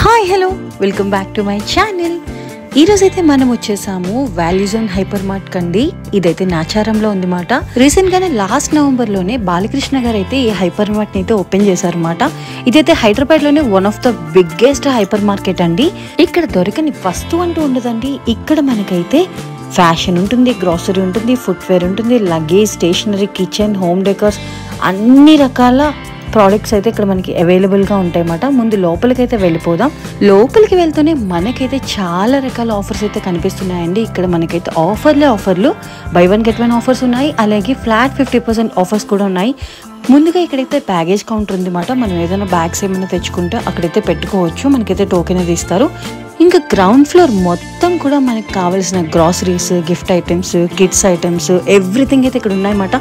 Hi hello welcome back to my channel. ఈరోజైతే మనం వచ్చేసాము వాల్యూ జోన్ హైపర్ మార్ట్ కండి. ఇదైతే నాచారంలో ఉంది మాట. రీసెంట్ గానే లాస్ట్ నవంబర్ లోనే బాలకృష్ణ గారు అయితే ఈ హైపర్ మార్ట్ ని అయితే ఓపెన్ చేశారన్నమాట. ఇదైతే హైదరాబాద్ లోనే one of the biggest hyper market అండి. ఇక్కడ దొరకని వస్తువు అంటూ ఉండదండి. ఇక్కడ మనకైతే ఫ్యాషన్ ఉంటుంది, గ్రాసరీ ఉంటుంది, ఫుట్వేర్ ఉంటుంది, luggage, stationery, kitchen, home decors, అన్ని రకాల ప్రోడక్ట్స్ అయితే ఇక్కడ మనకి అవైలబుల్గా ఉంటాయి అన్నమాట. ముందు లోపలికి అయితే వెళ్ళిపోదాం. లోపలికి వెళ్తూనే మనకైతే చాలా రకాల ఆఫర్స్ అయితే కనిపిస్తున్నాయండి. ఇక్కడ మనకైతే ఆఫర్లు by one get one offers ఉన్నాయి. అలాగే ఫ్లాట్ 50% ఆఫర్స్ కూడా ఉన్నాయి. ముందుగా ఇక్కడైతే బ్యాగేజ్ కౌంటర్ ఉంది మాట. మనం ఏదైనా బ్యాగ్స్ ఏమైనా తెచ్చుకుంటే అక్కడైతే పెట్టుకోవచ్చు. మనకైతే టోకెన్ అయితే ఇస్తారు. ఇంకా గ్రౌండ్ ఫ్లోర్ మొత్తం కూడా మనకి కావాల్సిన groceries, gift items, kids items, everything అయితే ఇక్కడ ఉన్నాయన్నమాట.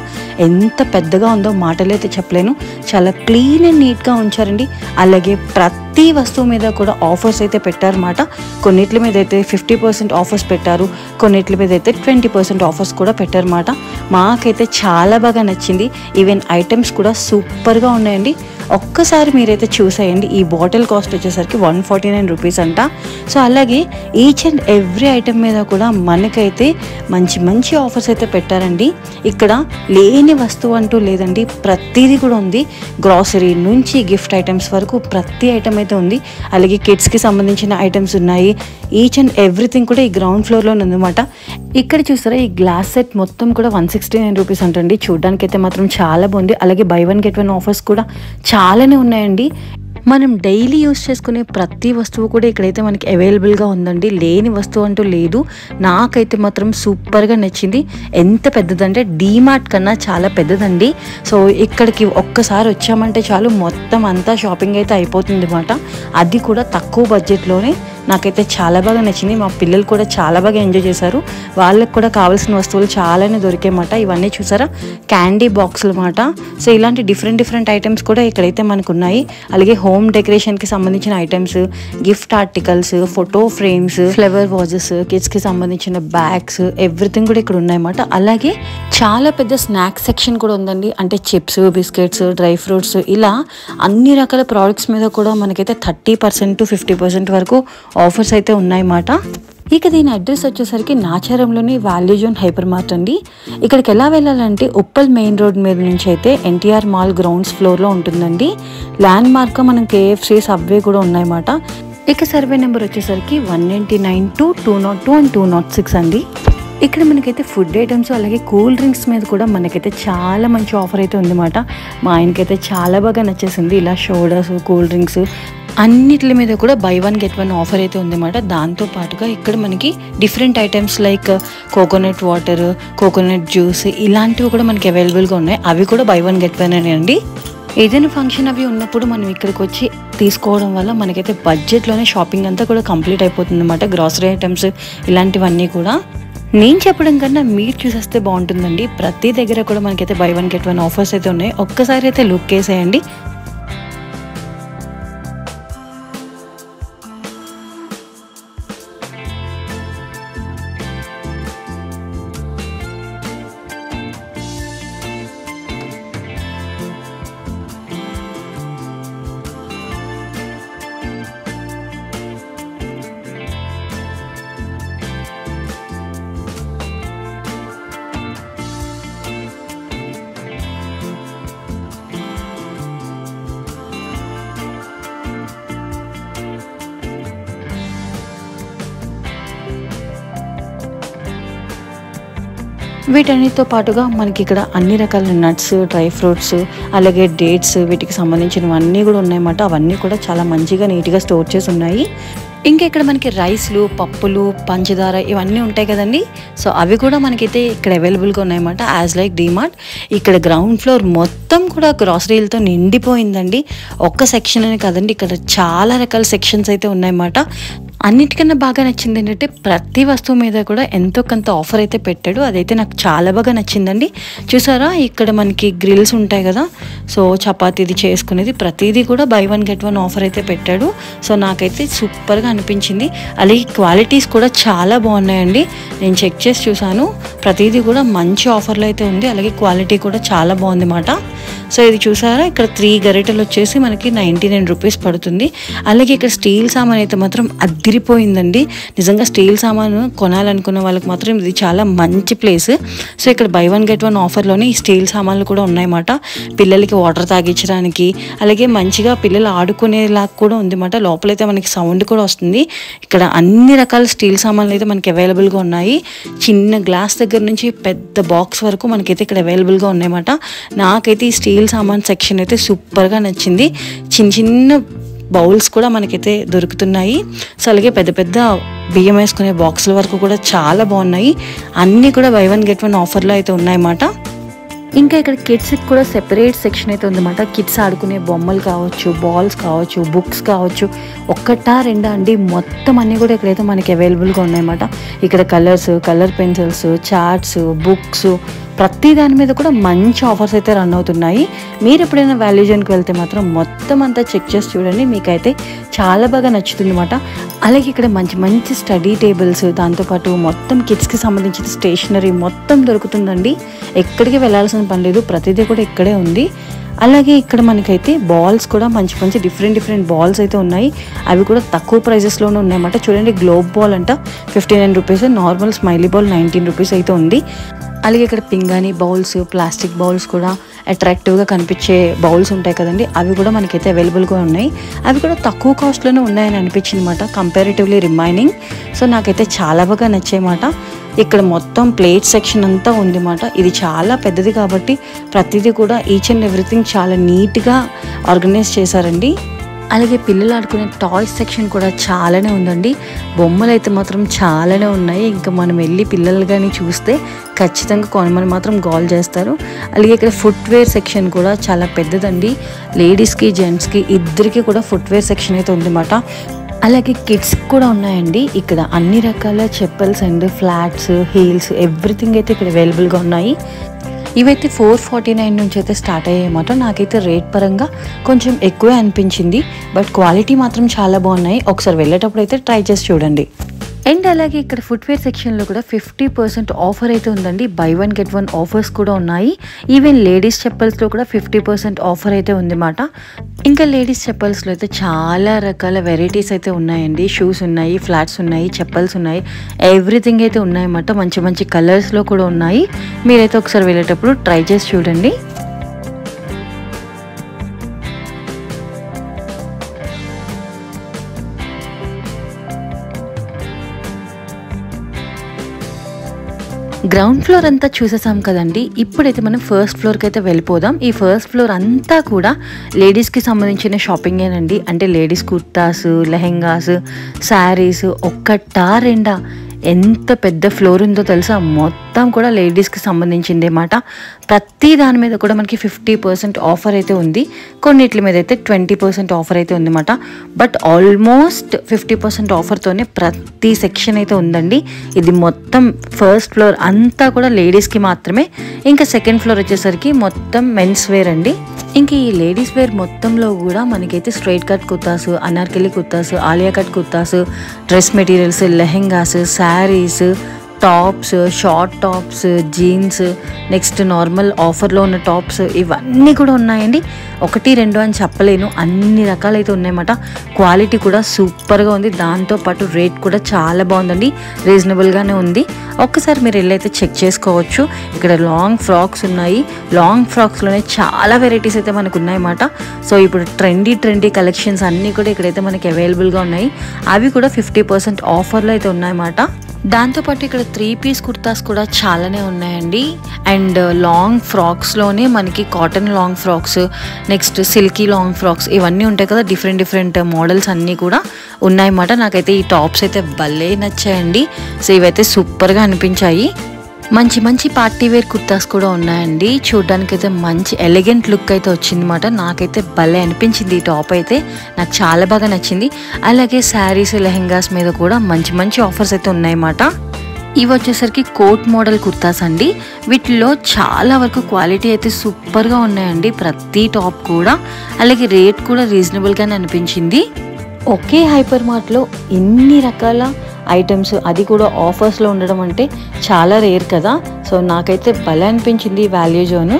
ఎంత పెద్దగా ఉందో మాటలు అయితే చెప్పలేను. చాలా క్లీన్ అండ్ నీట్గా ఉంచారండి. అలాగే ప్రతి వస్తువు మీద కూడా ఆఫర్స్ అయితే పెట్టారన్నమాట. కొన్నిట్ల మీద అయితే 50% ఆఫర్స్ పెట్టారు, కొన్నిట్ల మీద అయితే 20% ఆఫర్స్ కూడా పెట్టారన్నమాట. మాకైతే చాలా బాగా నచ్చింది. ఈవెన్ ఐటమ్స్ కూడా సూపర్గా ఉన్నాయండి. ఒక్కసారి మీరైతే చూసేయండి. ఈ బాటిల్ కాస్ట్ వచ్చేసరికి 149 రూపీస్ అంట. సో అలాగే ఈచ్ అండ్ ఎవ్రీ ఐటమ్ మీద కూడా మనకైతే మంచి ఆఫర్స్ అయితే పెట్టారండి. ఇక్కడ లేని వస్తువు అంటూ లేదండి, ప్రతిదీ కూడా ఉంది. గ్రాసరీ నుంచి గిఫ్ట్ ఐటమ్స్ వరకు ప్రతి ఐటమ్ అయితే ఉంది. అలాగే కిడ్స్కి సంబంధించిన ఐటమ్స్ ఉన్నాయి. ఈచ్ అండ్ ఎవ్రీథింగ్ కూడా ఈ గ్రౌండ్ ఫ్లోర్లో ఉందన్నమాట. ఇక్కడ చూస్తారా, ఈ గ్లాస్ సెట్ మొత్తం కూడా 169 రూపీస్ అంటండి. చూడడానికి అయితే మాత్రం చాలా బాగుంది. అలాగే by one get one offers కూడా చాలానే ఉన్నాయండి. మనం డైలీ యూస్ చేసుకునే ప్రతి వస్తువు కూడా ఇక్కడైతే మనకి అవైలబుల్గా ఉందండి. లేని వస్తువు అంటూ లేదు. నాకైతే మాత్రం సూపర్గా నచ్చింది. ఎంత పెద్దదంటే డీమార్ట్ కన్నా చాలా పెద్దదండి. సో ఇక్కడికి ఒక్కసారి వచ్చామంటే చాలు, మొత్తం అంతా షాపింగ్ అయితే అయిపోతుంది అన్నమాట. అది కూడా తక్కువ బడ్జెట్లోనే. నాకైతే చాలా బాగా నచ్చింది. మా పిల్లలు కూడా చాలా బాగా ఎంజాయ్ చేశారు. వాళ్ళకి కూడా కావాల్సిన వస్తువులు చాలానే దొరికాయన్నమాట. ఇవన్నీ చూసారా, క్యాండీ బాక్సులు అన్నమాట. సో ఇలాంటి డిఫరెంట్ ఐటమ్స్ కూడా ఇక్కడైతే మనకు ఉన్నాయి. అలాగే హోమ్ డెకరేషన్కి సంబంధించిన items, gift articles, photo frames, flower vases, కిడ్స్కి సంబంధించిన బ్యాగ్స్, ఎవ్రీథింగ్ కూడా ఇక్కడ ఉన్నాయన్నమాట. అలాగే చాలా పెద్ద స్నాక్స్ సెక్షన్ కూడా ఉందండి. అంటే చిప్స్, బిస్కెట్స్, డ్రై ఫ్రూట్స్, ఇలా అన్ని రకాల ప్రోడక్ట్స్ మీద కూడా మనకైతే 30% to 50% వరకు ఆఫర్స్ అయితే ఉన్నాయన్నమాట. ఇక దీని అడ్రస్ వచ్చేసరికి నాచారంలోని వాల్యూ జోన్ హైపర్ మార్ట్ అండి. ఇక్కడికి ఎలా వెళ్ళాలంటే ఉప్పల్ మెయిన్ రోడ్ మీద నుంచి అయితే ఎన్టీఆర్ మాల్ గ్రౌండ్స్ ఫ్లోర్లో ఉంటుందండి. ల్యాండ్ మార్క్ మనం KFC, సబ్వే కూడా ఉన్నాయన్నమాట. ఇక సర్వే నెంబర్ వచ్చేసరికి 199 to 202 and 206 అండి. ఇక్కడ మనకైతే ఫుడ్ ఐటమ్స్ అలాగే కూల్ డ్రింక్స్ మీద కూడా మనకైతే చాలా మంచి ఆఫర్ అయితే ఉందన్నమాట. మా ఆయనకైతే చాలా బాగా నచ్చేసింది. ఇలా సోడాస్, కూల్ డ్రింక్స్ అన్నిటి మీద కూడా by one get one offer అయితే ఉందన్నమాట. దాంతో పాటుగా ఇక్కడ మనకి different items like coconut water, coconut juice, ఇలాంటివి కూడా మనకి అవైలబుల్గా ఉన్నాయి. అవి కూడా బై వన్ గెట్ వన్ అండి. ఏదైనా ఫంక్షన్ అవి ఉన్నప్పుడు మనం ఇక్కడికి వచ్చి తీసుకోవడం వల్ల మనకైతే బడ్జెట్లోనే షాపింగ్ అంతా కూడా కంప్లీట్ అయిపోతుంది అన్నమాట. గ్రాసరీ ఐటమ్స్ ఇలాంటివన్నీ కూడా నేను చెప్పడం కన్నా మీరు చూసేస్తే బాగుంటుందండి. ప్రతి దగ్గర కూడా మనకైతే by one get one offers అయితే ఉన్నాయి. ఒక్కసారి అయితే లుక్ వేసేయండి. వీటన్నిటితో పాటుగా మనకి ఇక్కడ అన్ని రకాల నట్స్, డ్రై ఫ్రూట్స్, అలాగే డేట్స్, వీటికి సంబంధించినవన్నీ కూడా ఉన్నాయన్నమాట. అవన్నీ కూడా చాలా మంచిగా నీట్గా స్టోర్ చేసి ఉన్నాయి. ఇంకా ఇక్కడ మనకి రైస్లు, పప్పులు, పంచదార ఇవన్నీ ఉంటాయి కదండి. సో అవి కూడా మనకైతే ఇక్కడ అవైలబుల్గా ఉన్నాయన్నమాట. As like DMart. ఇక్కడ గ్రౌండ్ ఫ్లోర్ మొత్తం కూడా గ్రాసరీలతో నిండిపోయిందండి. ఒక్క సెక్షన్ అనే కదండి, ఇక్కడ చాలా రకాల సెక్షన్స్ అయితే ఉన్నాయన్నమాట. అన్నిటికన్నా బాగా నచ్చింది ఏంటంటే ప్రతి వస్తువు మీద కూడా ఎంతో కొంత ఆఫర్ అయితే పెట్టాడు. అదైతే నాకు చాలా బాగా నచ్చిందండి. చూసారా, ఇక్కడ మనకి గ్రిల్స్ ఉంటాయి కదా, సో చపాతీది చేసుకునేది ప్రతిదీ కూడా by one get one offer అయితే పెట్టాడు. సో నాకైతే సూపర్గా అనిపించింది. అలాగే క్వాలిటీస్ కూడా చాలా బాగున్నాయండి. నేను చెక్ చేసి చూసాను, ప్రతిదీ కూడా మంచి ఆఫర్లో అయితే ఉంది. అలాగే క్వాలిటీ కూడా చాలా బాగుంది అన్నమాట. సో ఇది చూసారా, ఇక్కడ 3 గరిటెలు వచ్చేసి మనకి 99 రూపీస్ పడుతుంది. అలాగే ఇక్కడ స్టీల్ సామాన్ అయితే మాత్రం అద్దిరిపోయిందండి. నిజంగా స్టీల్ సామాను కొనాలనుకున్న వాళ్ళకి మాత్రం ఇది చాలా మంచి ప్లేస్. సో ఇక్కడ బై 1 గెట్ 1 ఆఫర్లోనే ఈ స్టీల్ సామాన్లు కూడా ఉన్నాయన్నమాట. పిల్లలకి వాటర్ తాగించడానికి, అలాగే మంచిగా పిల్లలు ఆడుకునేలాగా కూడా ఉందన్నమాట. లోపలైతే మనకి సౌండ్ కూడా వస్తుంది. ఇక్కడ అన్ని రకాల స్టీల్ సామాన్లు అయితే మనకి అవైలబుల్గా ఉన్నాయి. చిన్న గ్లాస్ దగ్గర నుంచి పెద్ద బాక్స్ వరకు మనకైతే ఇక్కడ అవైలబుల్గా ఉన్నాయన్నమాట. నాకైతే ఈ స్టీల్ సామాన్ సెక్షన్ అయితే సూపర్గా నచ్చింది. చిన్న చిన్న బౌల్స్ కూడా మనకైతే దొరుకుతున్నాయి. సో అలాగే పెద్ద పెద్ద బియ్యం వేసుకునే బాక్సుల వరకు కూడా చాలా బాగున్నాయి. అన్నీ కూడా బై 1 గెట్ 1 ఆఫర్లో అయితే ఉన్నాయన్నమాట. ఇంకా ఇక్కడ కిడ్స్కి కూడా సెపరేట్ సెక్షన్ అయితే ఉందన్నమాట. కిడ్స్ ఆడుకునే బొమ్మలు కావచ్చు, బాల్స్ కావచ్చు, బుక్స్ కావచ్చు, ఒక్కటా రెండా అండి, మొత్తం అన్నీ కూడా ఇక్కడైతే మనకి అవైలబుల్గా ఉన్నాయన్నమాట. ఇక్కడ colours, colour pencils, charts, books, ప్రతి దాని మీద కూడా మంచి ఆఫర్స్ అయితే రన్ అవుతున్నాయి. మీరు ఎప్పుడైనా వాల్యూ జోన్కి వెళ్తే మాత్రం మొత్తం అంతా చెక్ చేసి చూడండి, మీకైతే చాలా బాగా నచ్చుతుంది అన్నమాట. అలాగే ఇక్కడ మంచి మంచి స్టడీ టేబుల్స్, దాంతోపాటు మొత్తం కిడ్స్కి సంబంధించిన స్టేషనరీ మొత్తం దొరుకుతుందండి. ఎక్కడికి వెళ్ళాల్సిన పని లేదు, ప్రతిదీ కూడా ఇక్కడే ఉంది. అలాగే ఇక్కడ మనకైతే బాల్స్ కూడా మంచి మంచి డిఫరెంట్ బాల్స్ అయితే ఉన్నాయి. అవి కూడా తక్కువ ప్రైజెస్లోనే ఉన్నాయన్నమాట. చూడండి, గ్లోబ్ బాల్ అంట 59 rupees, normal smiley ball 19 rupees అయితే ఉంది. అలాగే ఇక్కడ పింగాణి బౌల్స్, ప్లాస్టిక్ బౌల్స్ కూడా అట్రాక్టివ్గా కనిపించే బౌల్స్ ఉంటాయి కదండి, అవి కూడా మనకైతే అవైలబుల్గా ఉన్నాయి. అవి కూడా తక్కువ కాస్ట్లోనే ఉన్నాయని అనిపించింది అనమాట, కంపారిటివ్లీ రిమైనింగ్. సో నాకైతే చాలా బాగా నచ్చాయన్నమాట. ఇక్కడ మొత్తం ప్లేట్ సెక్షన్ అంతా ఉంది మాట. ఇది చాలా పెద్దది కాబట్టి ప్రతిదీ కూడా ఈచ్ అండ్ ఎవ్రీథింగ్ చాలా నీట్గా ఆర్గనైజ్ చేశారండి. అలాగే పిల్లలు ఆడుకునే టాయ్స్ సెక్షన్ కూడా చాలానే ఉందండి. బొమ్మలు అయితే మాత్రం చాలానే ఉన్నాయి. ఇంకా మనం వెళ్ళి పిల్లలు కానీ చూస్తే ఖచ్చితంగా కొనమని మాత్రం గోల్ చేస్తారు. అలాగే ఇక్కడ ఫుట్వేర్ సెక్షన్ కూడా చాలా పెద్దదండి. లేడీస్కి, జెంట్స్కి ఇద్దరికి కూడా ఫుట్వేర్ సెక్షన్ అయితే ఉందన్నమాట. అలాగే కిడ్స్ కూడా ఉన్నాయండి. ఇక్కడ అన్ని రకాల chappals and flats, heels, everything అయితే ఇక్కడ అవైలబుల్గా ఉన్నాయి. ఇవైతే 449 నుంచి అయితే స్టార్ట్ అయ్యాయన్నమాట. నాకైతే రేట్ పరంగా కొంచెం ఎక్కువే అనిపించింది, బట్ క్వాలిటీ మాత్రం చాలా బాగున్నాయి. ఒకసారి వెళ్ళేటప్పుడు అయితే ట్రై చేసి చూడండి. అండ్ అలాగే ఇక్కడ ఫుట్వేర్ సెక్షన్లో కూడా 50% ఆఫర్ అయితే ఉందండి. బై 1 గెట్ 1 ఆఫర్స్ కూడా ఉన్నాయి. ఈవెన్ లేడీస్ చెప్పల్స్లో కూడా 50% ఆఫర్ అయితే ఉందన్నమాట. ఇంకా లేడీస్ చెప్పల్స్లో అయితే చాలా రకాల వెరైటీస్ అయితే ఉన్నాయండి. షూస్ ఉన్నాయి, ఫ్లాట్స్ ఉన్నాయి, చెప్పల్స్ ఉన్నాయి, ఎవ్రీథింగ్ అయితే ఉన్నాయన్నమాట. మంచి మంచి కలర్స్లో కూడా ఉన్నాయి. మీరైతే ఒకసారి వెళ్ళేటప్పుడు ట్రై చేసి చూడండి. గ్రౌండ్ ఫ్లోర్ అంతా చూసేసాం కదండి. ఇప్పుడైతే మనం ఫస్ట్ ఫ్లోర్కి అయితే వెళ్ళిపోదాం. ఈ ఫస్ట్ ఫ్లోర్ అంతా కూడా లేడీస్కి సంబంధించిన షాపింగేనండి. అంటే లేడీస్ కుర్తాస్, లెహెంగాస్, శారీస్, ఒక్కటా రెండా, ఎంత పెద్ద ఫ్లోర్ ఉందో తెలుసా. మొత్తం కూడా లేడీస్కి సంబంధించిందేమాట. ప్రతి దాని మీద కూడా మనకి 50% ఆఫర్ అయితే ఉంది. కొన్నిట్ల మీద అయితే 20% ఆఫర్ అయితే ఉందన్నమాట. బట్ ఆల్మోస్ట్ 50% ఆఫర్తోనే ప్రతి సెక్షన్ అయితే ఉందండి. ఇది మొత్తం ఫస్ట్ ఫ్లోర్ అంతా కూడా లేడీస్కి మాత్రమే. ఇంకా సెకండ్ ఫ్లోర్ వచ్చేసరికి మొత్తం మెన్స్ వేర్ అండి. ఇంక ఈ లేడీస్ వేర్ మొత్తంలో కూడా మనకైతే straight cut kurtas, Anarkali kurtas, Alia cut kurtas, dress materials, lehengas, saris, tops, short tops, jeans, next normal ఆఫర్లో ఉన్న టాప్స్, ఇవన్నీ కూడా ఉన్నాయండి. 1, 2 అని చెప్పలేను, అన్ని రకాలైతే ఉన్నాయన్నమాట. క్వాలిటీ కూడా సూపర్గా ఉంది. దాంతోపాటు రేట్ కూడా చాలా బాగుందండి, రీజనబుల్గానే ఉంది. ఒక్కసారి మీరు వెళ్ళైతే చెక్ చేసుకోవచ్చు. ఇక్కడ లాంగ్ ఫ్రాక్స్ ఉన్నాయి. లాంగ్ ఫ్రాక్స్లోనే చాలా వెరైటీస్ అయితే మనకు ఉన్నాయన్నమాట. సో ఇప్పుడు ట్రెండీ కలెక్షన్స్ అన్నీ కూడా ఇక్కడైతే మనకి అవైలబుల్గా ఉన్నాయి. అవి కూడా 50% ఆఫర్లో అయితే ఉన్నాయన్నమాట. దాంతోపాటు ఇక్కడ 3 పీస్ కుర్తాస్ కూడా చాలానే ఉన్నాయండి. అండ్ లాంగ్ ఫ్రాక్స్లోనే మనకి cotton long frocks, next silky long frocks, ఇవన్నీ ఉంటాయి కదా, డిఫరెంట్ మోడల్స్ అన్నీ కూడా ఉన్నాయన్నమాట. నాకైతే ఈ టాప్స్ అయితే భలే నచ్చాయండి. సో ఇవైతే సూపర్గా అనిపించాయి. మంచి పార్టీ వేర్ కుర్తాస్ కూడా ఉన్నాయండి. చూడడానికి అయితే మంచి ఎలిగెంట్ లుక్ అయితే వచ్చిందన్నమాట. నాకైతే భలే అనిపించింది ఈ టాప్ అయితే, నాకు చాలా బాగా నచ్చింది. అలాగే శారీస్, లెహెంగాస్ మీద కూడా మంచి ఆఫర్స్ అయితే ఉన్నాయన్నమాట. ఇవి వచ్చేసరికి కోట్ మోడల్ కుర్తాస్ అండి. వీటిలో చాలా వరకు క్వాలిటీ అయితే సూపర్గా ఉన్నాయండి, ప్రతి టాప్ కూడా. అలాగే రేట్ కూడా రీజనబుల్గానే అనిపించింది. ఒకే హైపర్ మార్ట్లో ఇన్ని రకాల ఐటమ్స్, అది కూడా ఆఫర్స్లో ఉండడం అంటే చాలా రేర్ కదా. సో నాకైతే భలే అనిపించింది వాల్యూ జోన్.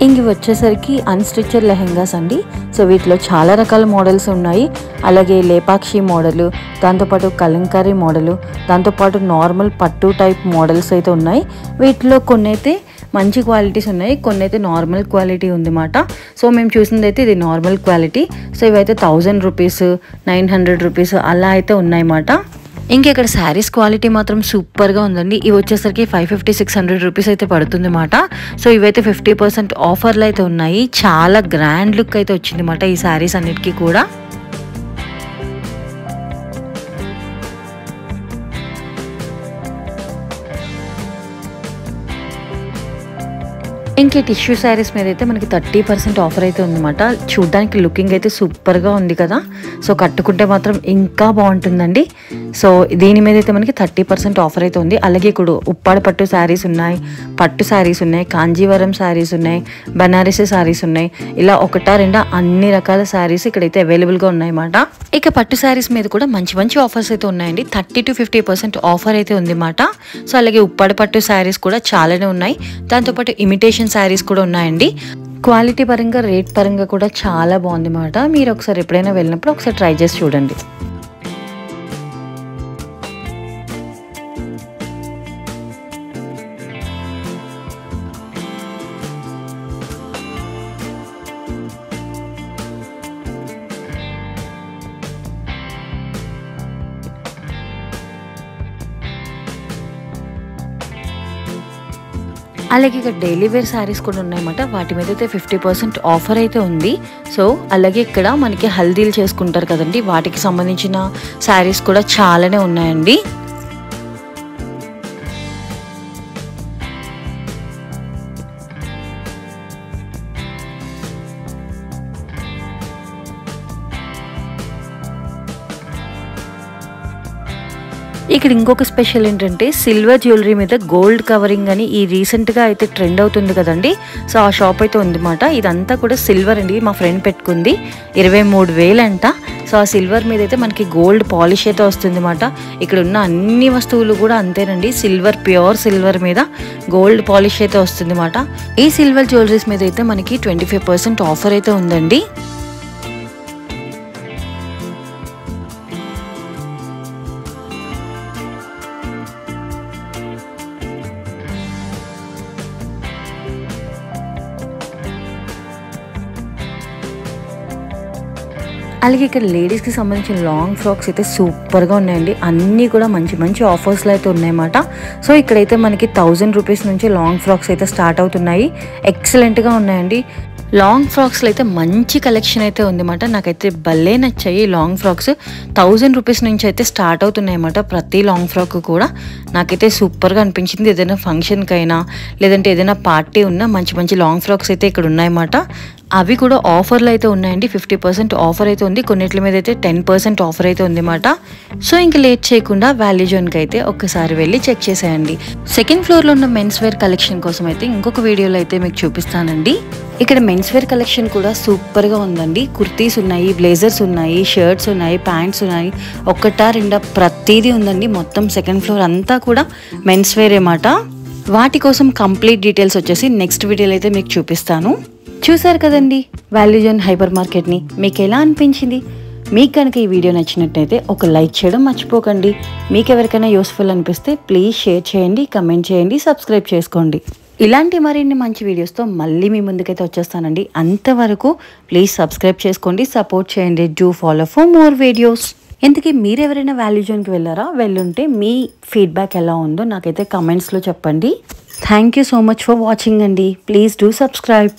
ఇంక వచ్చేసరికి అన్స్టిచర్ లెహెంగాస్ అండి. సో వీటిలో చాలా రకాల మోడల్స్ ఉన్నాయి. అలాగే లేపాక్షి మోడలు, దాంతోపాటు కలంకారీ మోడలు, దాంతోపాటు నార్మల్ పట్టు టైప్ మోడల్స్ అయితే ఉన్నాయి. వీటిలో కొన్ని అయితే మంచి క్వాలిటీస్ ఉన్నాయి, కొన్ని అయితే నార్మల్ క్వాలిటీ ఉందన్నమాట. సో మేము చూసింది అయితే ఇది నార్మల్ క్వాలిటీ. సో ఇవైతే 1000 రూపీస్, 900 రూపీస్ అలా అయితే ఉన్నాయన్నమాట. ఇంకా ఇక్కడ శారీస్ క్వాలిటీ మాత్రం సూపర్గా ఉందండి. ఇవి వచ్చేసరికి 550-600 రూపీస్ అయితే పడుతుంది అన్నమాట. సో ఇవైతే 50% ఆఫర్లు అయితే ఉన్నాయి. చాలా గ్రాండ్ లుక్ అయితే వచ్చింది అన్నమాట ఈ శారీస్ అన్నిటికీ కూడా. ఇంకే టిష్యూ శారీస్ మీద అయితే మనకి 30% ఆఫర్ అయితే ఉందన్నమాట. చూడ్డానికి లుకింగ్ అయితే సూపర్గా ఉంది కదా. సో కట్టుకుంటే మాత్రం ఇంకా బాగుంటుందండి. సో దీని మీద అయితే మనకి 30% ఆఫర్ అయితే ఉంది. అలాగే ఇప్పుడు ఉప్పాడ పట్టు శారీస్ ఉన్నాయి, పట్టు శారీస్ ఉన్నాయి, కాంజీవరం శారీస్ ఉన్నాయి, బనారసి శారీస్ ఉన్నాయి. ఇలా ఒకటా రెండా అన్ని రకాల శారీస్ ఇక్కడైతే అవైలబుల్గా ఉన్నాయన్నమాట. ఇక పట్టు శారీస్ మీద కూడా మంచి మంచి ఆఫర్స్ అయితే ఉన్నాయండి. 30-50% ఆఫర్ అయితే ఉందన్నమాట. సో అలాగే ఉప్పాడ పట్టు శారీస్ కూడా చాలానే ఉన్నాయి. దాంతోపాటు ఇమిటేషన్ శారీస్ కూడా ఉన్నాయండి. క్వాలిటీ పరంగా, రేట్ పరంగా కూడా చాలా బాగుంది అన్నమాట. మీరు ఒకసారి ఎప్పుడైనా వెళ్ళినప్పుడు ఒకసారి ట్రై చేసి చూడండి. అలాగే ఇక్కడ డైలీ వేర్ శారీస్ కూడా ఉన్నాయన్నమాట. వాటి మీద అయితే 50% ఆఫర్ అయితే ఉంది. సో అలాగే ఇక్కడ మనకి హల్దీలు చేసుకుంటారు కదండి, వాటికి సంబంధించిన శారీస్ కూడా చాలానే ఉన్నాయండి. ఇక్కడ ఇంకొక స్పెషల్ ఏంటంటే సిల్వర్ జ్యువెలరీ మీద గోల్డ్ కవరింగ్ అని ఈ రీసెంట్గా అయితే ట్రెండ్ అవుతుంది కదండి. సో ఆ షాప్ అయితే ఉందన్నమాట. ఇదంతా కూడా సిల్వర్ అండి. మా ఫ్రెండ్ పెట్టుకుంది 23,000 అంట. సో ఆ సిల్వర్ మీద అయితే మనకి గోల్డ్ పాలిష్ అయితే వస్తుంది అన్నమాట. ఇక్కడ ఉన్న అన్ని వస్తువులు కూడా అంతేనండి, సిల్వర్, ప్యూర్ సిల్వర్ మీద గోల్డ్ పాలిష్ అయితే వస్తుంది అన్నమాట. ఈ సిల్వర్ జ్యువెలరీస్ మీద అయితే మనకి 25% ఆఫర్ అయితే ఉందండి. అలాగే ఇక్కడ లేడీస్కి సంబంధించిన లాంగ్ ఫ్రాక్స్ అయితే సూపర్గా ఉన్నాయండి. అన్నీ కూడా మంచి మంచి ఆఫర్స్లో అయితే ఉన్నాయన్నమాట. సో ఇక్కడైతే మనకి 1000 రూపీస్ నుంచి లాంగ్ ఫ్రాక్స్ అయితే స్టార్ట్ అవుతున్నాయి. ఎక్సలెంట్గా ఉన్నాయండి. లాంగ్ ఫ్రాక్స్లో అయితే మంచి కలెక్షన్ అయితే ఉందన్నమాట. నాకైతే భలే నచ్చాయి లాంగ్ ఫ్రాక్స్. 1000 రూపీస్ నుంచి అయితే స్టార్ట్ అవుతున్నాయి అన్నమాట ప్రతి లాంగ్ ఫ్రాక్ కూడా. నాకైతే సూపర్గా అనిపించింది. ఏదైనా ఫంక్షన్కైనా లేదంటే ఏదైనా పార్టీ ఉన్నా మంచి మంచి లాంగ్ ఫ్రాక్స్ అయితే ఇక్కడ ఉన్నాయన్నమాట. అవి కూడా ఆఫర్లు అయితే ఉన్నాయండి. 50% ఆఫర్ అయితే ఉంది. కొన్నిట్ల మీద అయితే 10% ఆఫర్ అయితే ఉందన్నమాట. సో ఇంక లేట్ చేయకుండా వాల్యూ జోన్కి అయితే ఒక్కసారి వెళ్ళి చెక్ చేసేయండి. సెకండ్ ఫ్లోర్లో ఉన్న మెన్స్ వేర్ కలెక్షన్ కోసం అయితే ఇంకొక వీడియోలో అయితే మీకు చూపిస్తానండి. ఇక్కడ మెన్స్ వేర్ కలెక్షన్ కూడా సూపర్గా ఉందండి. కుర్తీస్ ఉన్నాయి, బ్లేజర్స్ ఉన్నాయి, షర్ట్స్ ఉన్నాయి, ప్యాంట్స్ ఉన్నాయి. ఒక్కటా రెండా ప్రతిదీ ఉందండి. మొత్తం సెకండ్ ఫ్లోర్ అంతా కూడా మెన్స్ వేర్ అన్నమాట. వాటి కోసం కంప్లీట్ డీటెయిల్స్ వచ్చేసి నెక్స్ట్ వీడియోలో అయితే మీకు చూపిస్తాను. చూసారు కదండి వాల్యూ జోన్ హైపర్ మార్కెట్ని. మీకు ఎలా అనిపించింది? మీకు కనుక ఈ వీడియో నచ్చినట్టయితే ఒక లైక్ చేయడం మర్చిపోకండి. మీకు ఎవరికైనా యూస్ఫుల్ అనిపిస్తే ప్లీజ్ షేర్ చేయండి, కమెంట్ చేయండి, సబ్స్క్రైబ్ చేసుకోండి. ఇలాంటి మరిన్ని మంచి వీడియోస్తో మళ్ళీ మీ ముందుకైతే వచ్చేస్తానండి. అంతవరకు ప్లీజ్ సబ్స్క్రైబ్ చేసుకోండి, సపోర్ట్ చేయండి. Do follow for more videos. ఇంతకీ మీరు ఎవరైనా వాల్యూ జోన్కి వెళ్ళారా? వెళ్ళుంటే మీ ఫీడ్బ్యాక్ ఎలా ఉందో నాకైతే కమెంట్స్లో చెప్పండి. Thank you so much for watching అండి. Please do subscribe.